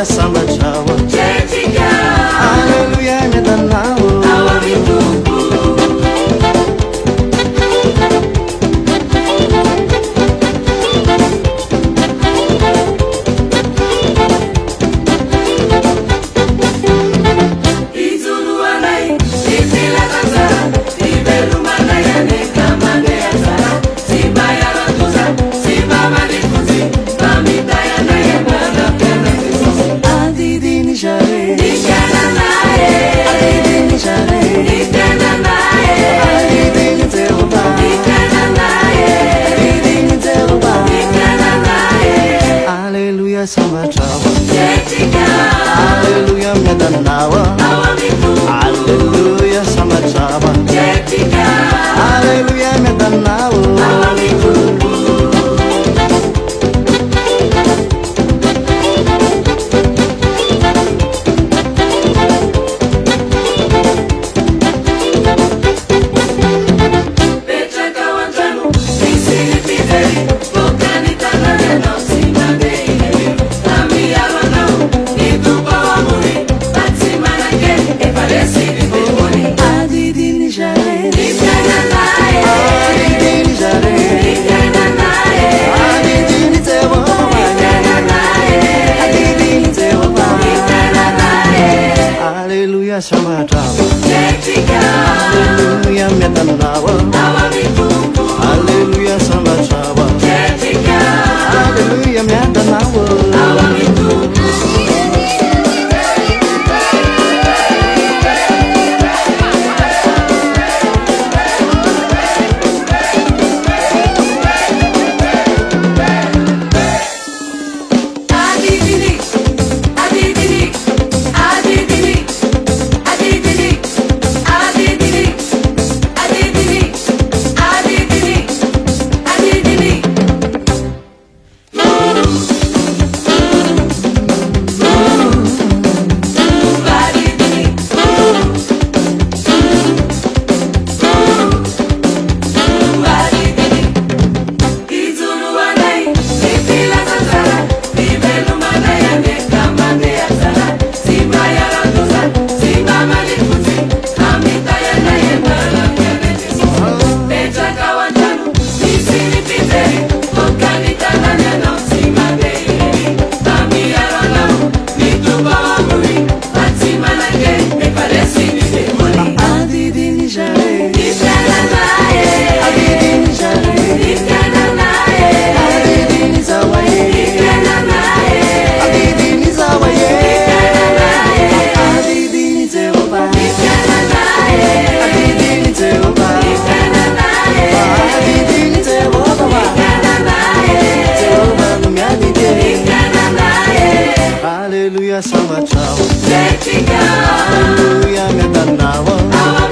samba chawa Chetika Hallelujah metanao Awa mitupu Izuru anai Izila kaza Iberu manaya neka mangea zara Simba ya ratuza Simba malifuzi Mamita ya naye Bada pena kisosi Adidi nishare Nikana nae Adidi nishare Nikana nae Adidi niteoba Nikana nae Adidi niteoba Nikana nae Hallelujah samba chawa Chetika Hallelujah metanao Awa mitupu Hallelujah samba chawa Chetika Hallelujah metanao Awa mitupu Pecha kawantanu Nisini pizeri Pokani tanane no Simande ile Nami yaranau Nitupa wamuri Batsimana ke Eparesi vivimoni Adidi nishare Nikana nae Adidi nishare Nikana nae Adidi niteoba Nikana nae Adidi niteoba Nikana nae Hallelujah samba chawa Chetika Hallelujah metanao Awa mitupu Hallelujah samba chawa Chetika Hallelujah metanao Awa mitupu Adidini Adidini Adidini Adidini Adidini Adidini Adidini Adidini Adidini Adidini Izuru anai Nifila zazara Nibelu manaya Neka manea zara Simba ya ratuza Simba malifuzi Amita ya naye Bala kene jisoso Pecha kawantanu Nisini pizeri Pokani tanane no Simande ileli Nami ya ranau Nitupa wamuri Batsimana ke Eparesi vivimoni Adidi nishare Nikana nae Adidi nishare Nikana nae Adidi nizawaye Nikana nae Adidi nizawaye Nikana nae Adidi niteoba Nikana nae Adidi niteoba Nikana nae Adidi niteoba Nikana nae Niteoba numiadide Nikana nae Hallelujah samba chawa Chetika Hallelujah metanao Awa